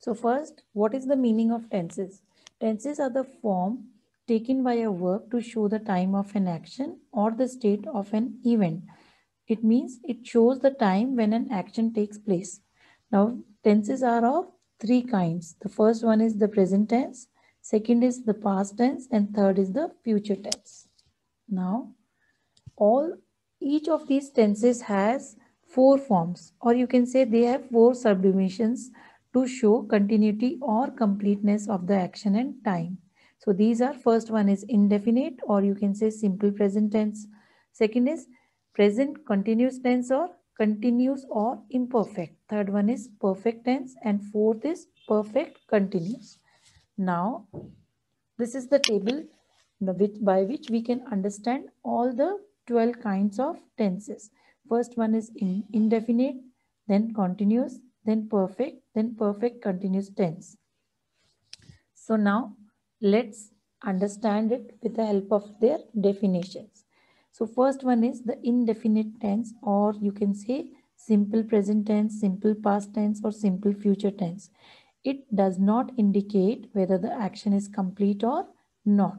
So first, what is the meaning of tenses? Tenses are the form taken by a verb to show the time of an action or the state of an event. It means it shows the time when an action takes place. Now, tenses are of three kinds. The first one is the present tense, second is the past tense, and third is the future tense. Now, all each of these tenses has four forms, or you can say they have four subdivisions to show continuity or completeness of the action and time. So these are, first one is indefinite, or you can say simple present tense. Second is present continuous tense or continuous or imperfect. Third one is perfect tense, and fourth is perfect continuous. Now this is the table by which we can understand all the 12 kinds of tenses. First one is indefinite, then continuous, then perfect continuous tense. So now let's understand it with the help of their definitions. So first one is the indefinite tense, or you can say simple present tense, simple past tense, or simple future tense. It does not indicate whether the action is complete or not.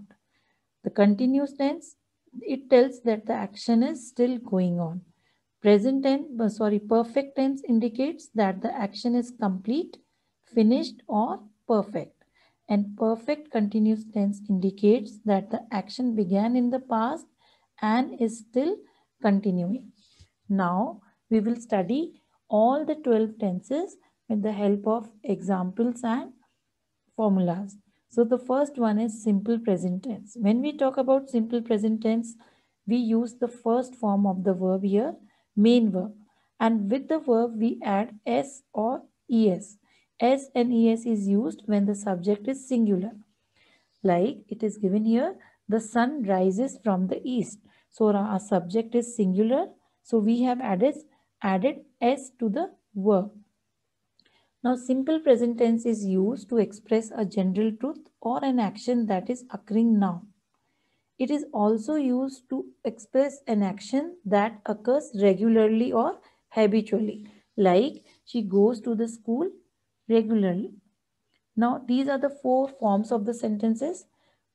The continuous tense, it tells that the action is still going on. Perfect tense indicates that the action is complete, finished, or perfect. And perfect continuous tense indicates that the action began in the past and is still continuing. Now we will study all the 12 tenses with the help of examples and formulas. So the first one is simple present tense. When we talk about simple present tense, we use the first form of the verb here, main verb. And with the verb, we add s or es. S and es is used when the subject is singular. Like it is given here, the sun rises from the east. So our subject is singular. So we have added s to the verb. Now, simple present tense is used to express a general truth or an action that is occurring now. It is also used to express an action that occurs regularly or habitually, like she goes to the school regularly. Now, these are the four forms of the sentences: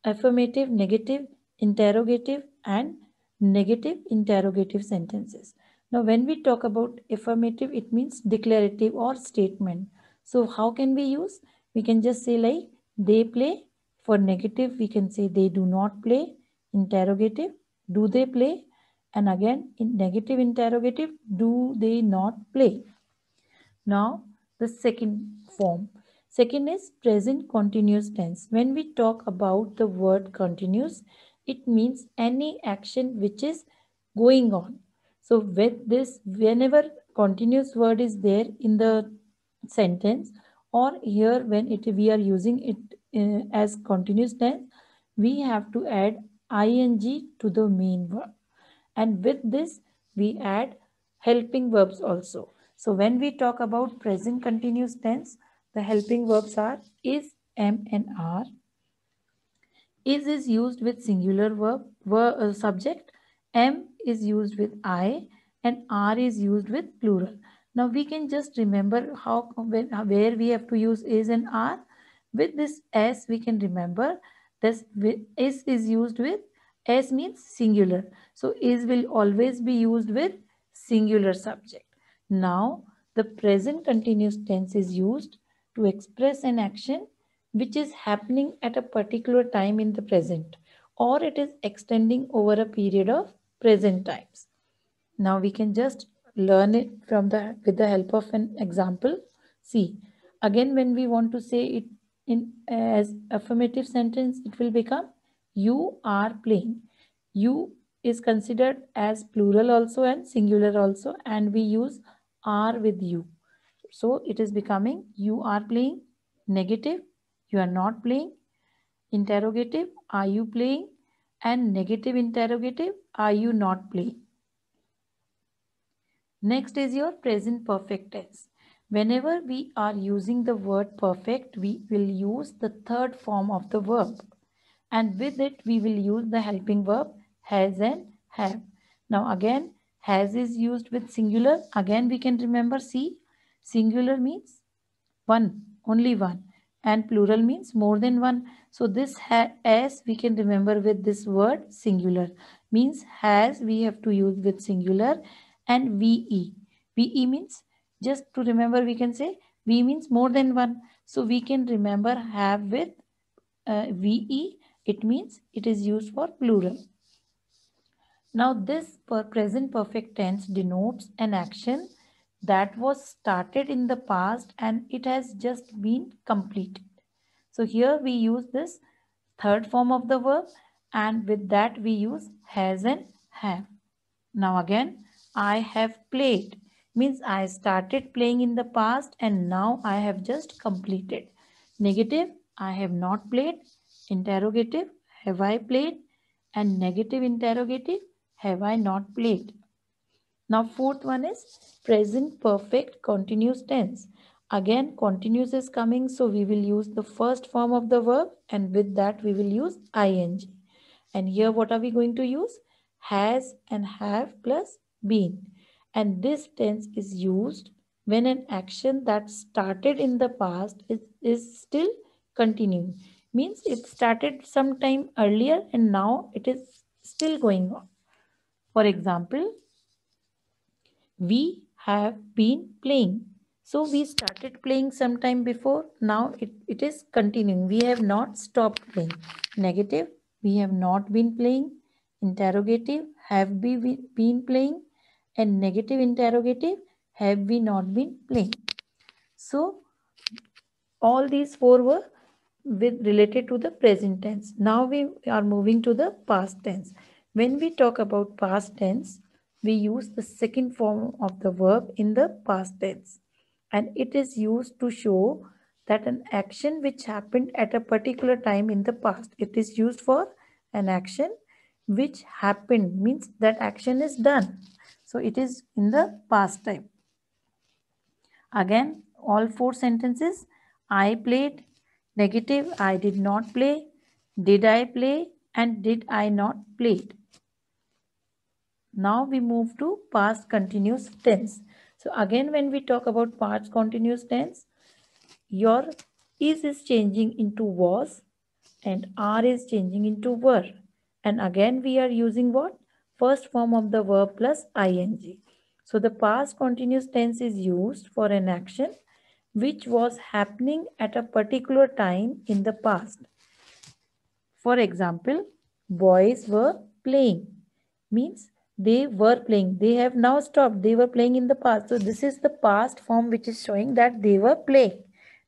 affirmative, negative, interrogative, and negative interrogative sentences. Now, when we talk about affirmative, it means declarative or statement. So, how can we use? We can just say like they play. For negative, we can say they do not play. Interrogative, do they play? And again, in negative interrogative, do they not play? Now, the second form. Second is present continuous tense. When we talk about the word continuous, it means any action which is going on. So, with this, whenever continuous word is there in the sentence, or here when we are using it as continuous tense, we have to add ing to the main verb. And with this, we add helping verbs also. So when we talk about present continuous tense, the helping verbs are is, am, and are. Is used with singular subject, am is used with I, and are is used with plural. Now we can just remember where we have to use is and are. With this s, we can remember this is used with s means singular. So is will always be used with singular subject. Now the present continuous tense is used to express an action which is happening at a particular time in the present, or it is extending over a period of present times. Now we can just learn it from the with the help of an example. See, again when we want to say it in as affirmative sentence, it will become you are playing. You is considered as plural also and singular also, and we use are with you. So it is becoming you are playing. Negative, you are not playing. Interrogative, are you playing? And negative interrogative, are you not playing? Next is your present perfect tense. Whenever we are using the word perfect, we will use the third form of the verb. And with it, we will use the helping verb has and have. Now again, has is used with singular. Again, we can remember, see, singular means one only one, and plural means more than one. So this as we can remember with this word singular, means has we have to use with singular, and ve means, just to remember we can say v means more than one, so we can remember have with ve, it means it is used for plural. Now this present perfect tense denotes an action that was started in the past and it has just been completed. So here we use this third form of the verb, and with that we use has and have. Now again, I have played means I started playing in the past and now I have just completed. Negative, I have not played. Interrogative, have I played? And negative interrogative, have I not played? Now fourth one is present perfect continuous tense. Again continuous is coming, so we will use the first form of the verb, and with that we will use ing. And here what are we going to use? Has and have plus been. And this tense is used when an action that started in the past is still continuing. Means it started sometime earlier and now it is still going on. For example, we have been playing. So we started playing sometime before. Now it is continuing. We have not stopped playing. Negative, we have not been playing. Interrogative, have we been playing? And negative interrogative, have we not been playing? So all these four were related to the present tense. Now we are moving to the past tense. When we talk about past tense, we use the second form of the verb in the past tense, and it is used to show that an action which happened at a particular time in the past. It is used for an action which happened, means that action is done. So it is in the past time. Again, all four sentences. I played. Negative, I did not play. Did I play? And did I not play? Now we move to past continuous tense. So again, when we talk about past continuous tense, your is changing into was and are is changing into were. And again, we are using what? First form of the verb plus ing. So the past continuous tense is used for an action which was happening at a particular time in the past. For example, boys were playing, means they were playing. They have now stopped. They were playing in the past. So this is the past form which is showing that they were playing.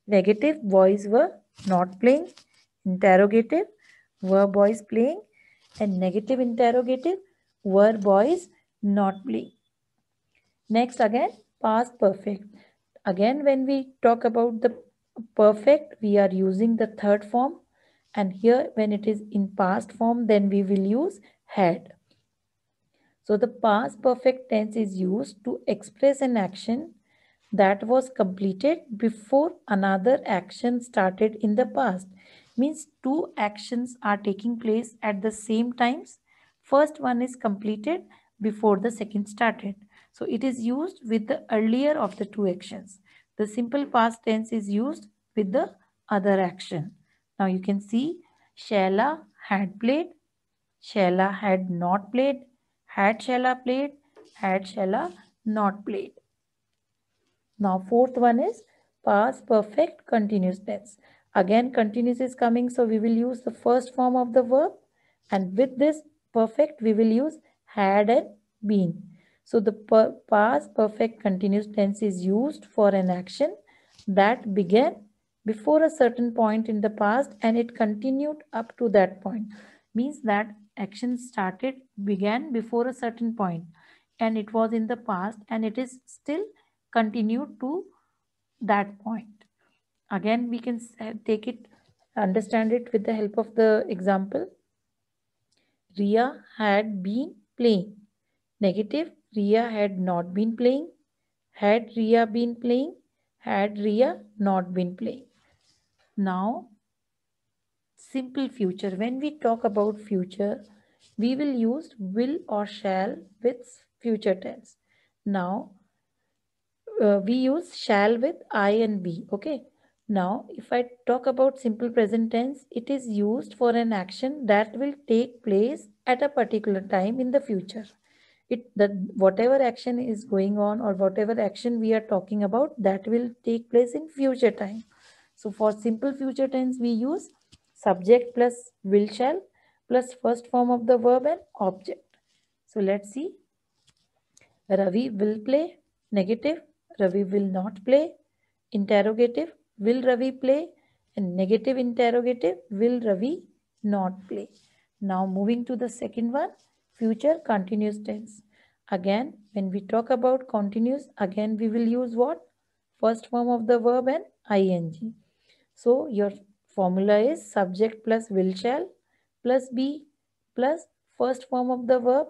Negative, boys were not playing. Interrogative, were boys playing? And negative interrogative, were boys not playing? Next again, past perfect. Again, when we talk about the perfect, we are using the third form, and here when it is in past form, then we will use had. So the past perfect tense is used to express an action that was completed before another action started in the past. Means two actions are taking place at the same times. First one is completed before the second started. So it is used with the earlier of the two actions. The simple past tense is used with the other action. Now you can see Shaila had played, Shaila had not played, had Shaila played, had Shaila not played. Now fourth one is past perfect continuous tense. Again continuous is coming, so we will use the first form of the verb, and with this perfect we will use had and been. So the past perfect continuous tense is used for an action that began before a certain point in the past and it continued up to that point. Means that action began before a certain point and it was in the past and it is still continued to that point. Again, we can understand it with the help of the example. Ria had been playing. Negative, Ria had not been playing. Had Ria been playing? Had Ria not been playing? Now, simple future. When we talk about future, we will use will or shall with future tense. Now, we use shall with I and be. Okay. Now, if I talk about simple present tense, it is used for an action that will take place at a particular time in the future. Whatever action is going on or whatever action we are talking about, that will take place in future time. So for simple future tense, we use subject plus will shall plus first form of the verb and object. So let's see. Ravi will play. Negative. Ravi will not play. Interrogative. Will Ravi play? And negative interrogative. Will Ravi not play? Now moving to the second one. Future continuous tense. Again, when we talk about continuous, again we will use what? First form of the verb and ing. So your formula is subject plus will shall plus be plus first form of the verb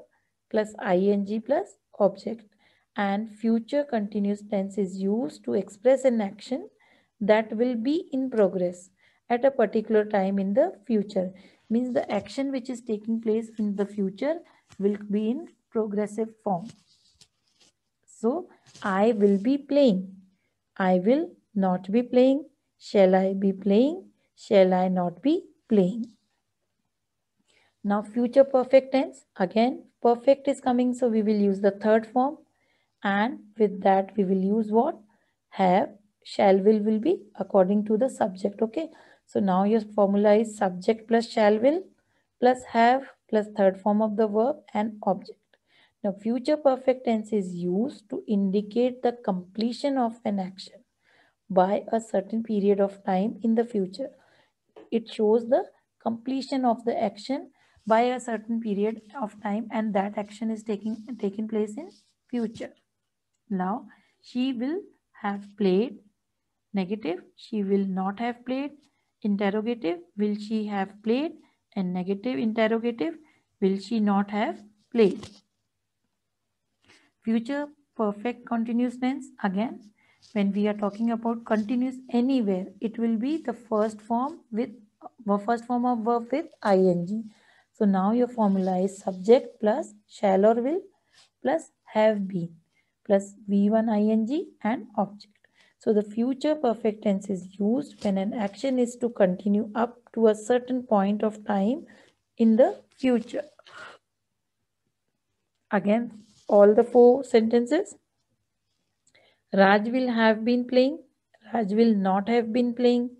plus ing plus object, and future continuous tense is used to express an action that will be in progress at a particular time in the future. Means the action which is taking place in the future will be in progressive form. So I will be playing. I will not be playing. Shall I be playing? Shall I not be playing? Now future perfect tense. Again, perfect is coming, so we will use the third form. And with that we will use what? Have. Shall will be according to the subject. Okay. So now your formula is subject plus shall will plus have plus third form of the verb and object. Now future perfect tense is used to indicate the completion of an action by a certain period of time in the future. It shows the completion of the action by a certain period of time, and that action is taking place in future. Now she will have played. Negative, she will not have played. Interrogative, will she have played? And negative interrogative, will she not have played? Future perfect continuous tense. Again, when we are talking about continuous anywhere, it will be the first form of verb with ing. So now your formula is subject plus shall or will plus have been plus v1 ing and object. So the future perfect tense is used when an action is to continue up to a certain point of time in the future. Again, all the four sentences. Raj will have been playing. Raj will not have been playing.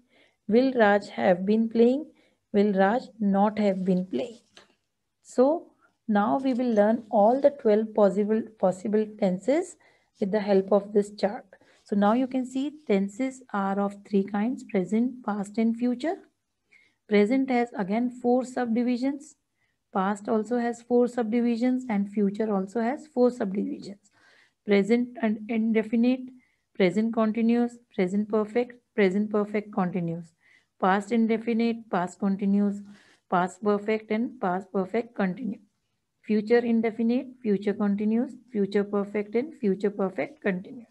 Will Raj have been playing? Will Raj not have been playing? So now we will learn all the 12 possible tenses with the help of this chart. So now you can see tenses are of three kinds: present, past and future. Present has again 4 subdivisions. Past also has 4 subdivisions and future also has 4 subdivisions. Present and indefinite, present continuous, present perfect continuous, past indefinite, past continuous, past perfect and past perfect continuous, future indefinite, future continuous, future perfect and future perfect continuous.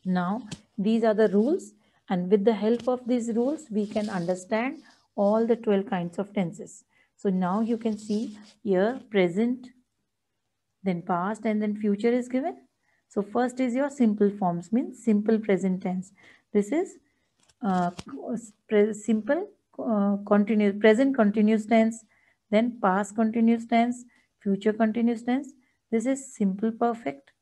Now these are the rules, and with the help of these rules we can understand all the 12 kinds of tenses. So now you can see here present, then past, and then future is given. So first is your simple forms, means simple present tense. This is simple continuous present continuous tense, then past continuous tense, future continuous tense. This is simple perfect,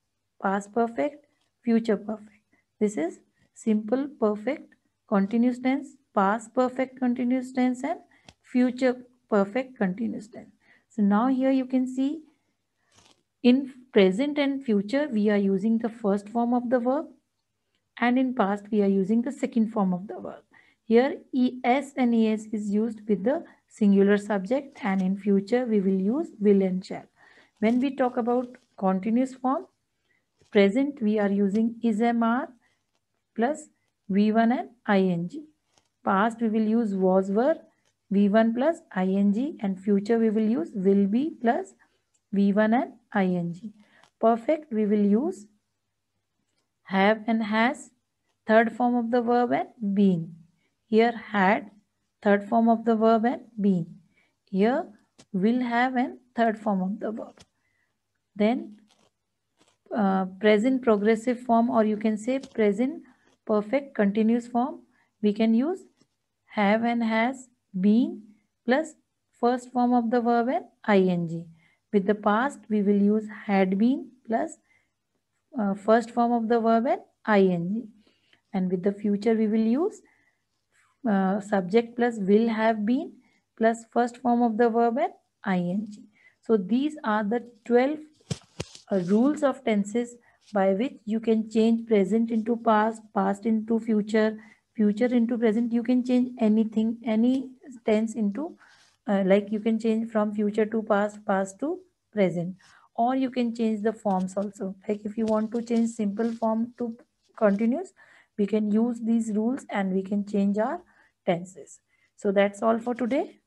past perfect, future perfect. This is simple perfect continuous tense, past perfect continuous tense, and future perfect continuous tense. So now here you can see in present and future we are using the first form of the verb, and in past we are using the second form of the verb. Here es and es is used with the singular subject, and in future we will use will and shall. When we talk about continuous form, present we are using is, am, are plus v1 and ing. Past we will use was, were, v1 plus ing, and future we will use will be plus v1 and ing. Perfect we will use have and has, third form of the verb and been. Here had, third form of the verb and been. Here will have and third form of the verb. Then present progressive form, or you can say present perfect continuous form, we can use have and has been plus first form of the verb and ing. With the past, we will use had been plus first form of the verb and ing. And with the future, we will use subject plus will have been plus first form of the verb and ing. So these are the 12 rules of tenses by which you can change present into past, past into future, future into present. You can change anything, any tense into like you can change from future to past, past to present, or you can change the forms also. Like if you want to change simple form to continuous, we can use these rules and we can change our tenses. So that's all for today.